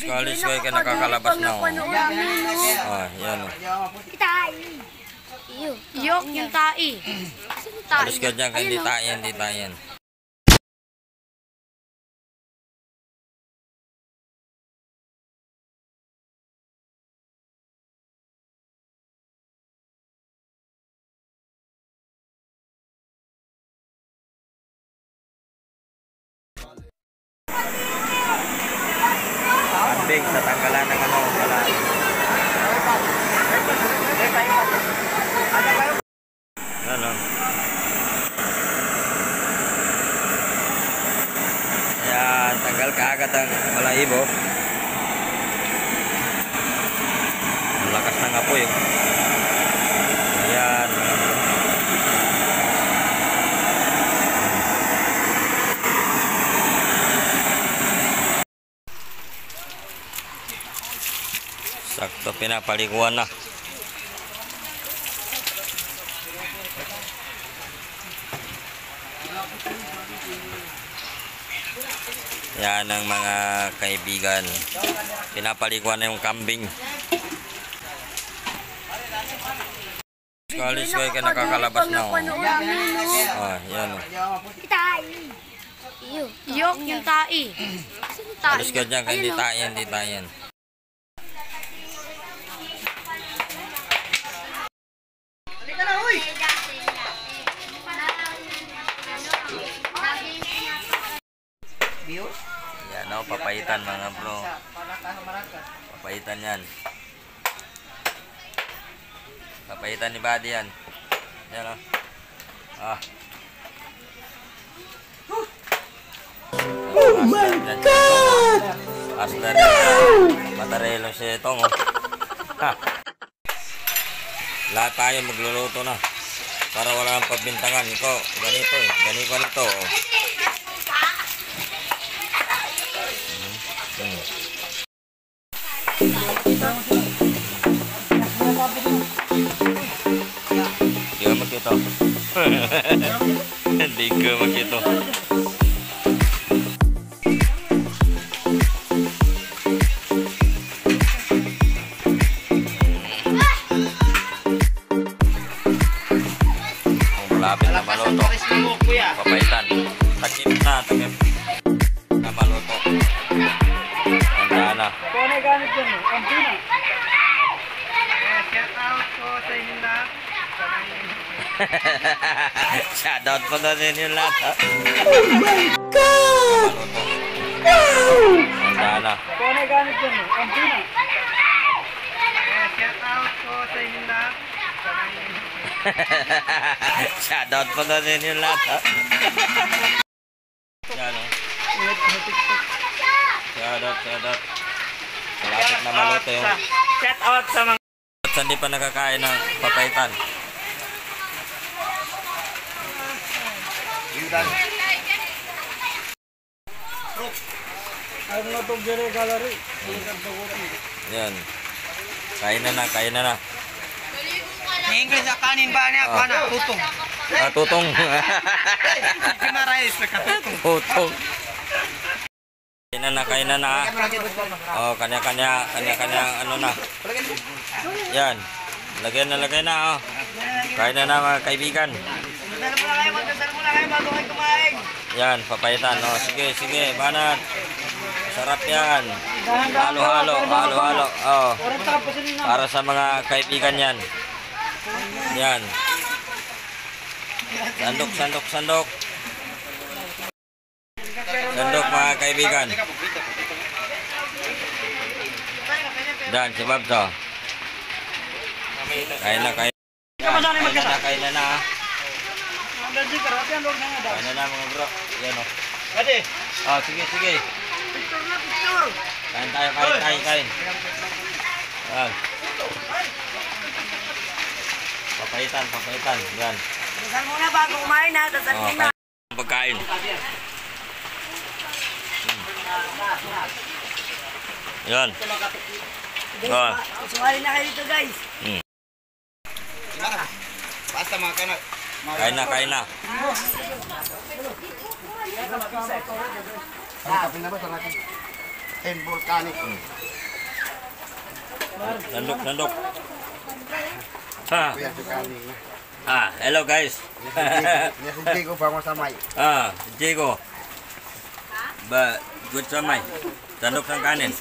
Kalis kayo ka nakakalabas na. Oh, yan o. Yok, yung tai. Kalis ka dyan, hindi tayan, hindi tayan. Kambing sa tanggalan ng ano, wala. Ano? Ayan, tanggal kaagad ang balahibo. Ang lakas ng apoy. Ayan. Sakto pinapaliguan na. Yan ang mga kaibigan. Pinapaliguan na yung kambing. Kalis kayo ka nakakalabas na. Oh, yan o. Yok, yung tai. Kalis ka dyan, hindi tayan, hindi tayan. Yan o, papaitan mga bro. Papaitan yan. Papaitan ni Buddy yan. Yan o. Oh my God! Aslan Matarelo siya itong o. Lahat tayo magluluto na. Para wala ang pabintangan. Ito, ganito eh. Ganito oh. Hindi ka magkito. Hindi ka magkito. Malapit na maluto. Papaitan. Takip na maluto. Handa na. Kung ano gamit dyan mo? Ang pina. Shout out po sa inyo lahat. Shoutout po na din yung lahat. Oh my God! Handa na. Kung ano gamit dyan mo? Ang pina. Shout out po sa inyo lahat. Shoutout po na din yung lahat. Yan o. Shoutout. Malapit na maluto yung... Shout out sa mga... Saan di pa nakakain ng papaitan? Ano na itong Jere Gallery? Yan. Kain na na. English sa kanin ba niya? Kana, tutong. Tutong. Kinarayos na katutong. Tutong. Kain na na. Oh, kanya-kanya ano na. Yan. Lagay na oh. Kain na mga kaibigan. Magdasal muna kayo bago kayo kumain. Yan, papaitan. Oh, sige, banat. Sarap yan. Halo-halo. Oh. Para sa mga kaibigan yan. Yan. Sandok. Sandok mga kaibigan. Dan, si Babso. Kain na. Kain na. Kain na mga bro. Yan o. Oh, sige. Kain tayo. Yan. Papaitan. Yan. Dasal muna bago kumain ha. Dasal muna. Pagkain. Yan. Sumali na kayo dito guys. Basta mga kanak. Kain na. and volcanic. Nandok, nandok. Ha. Kuya si kanin. Hello guys. Niya si Diego ba masamay? Diego. Good samay. Tandok ng kanin.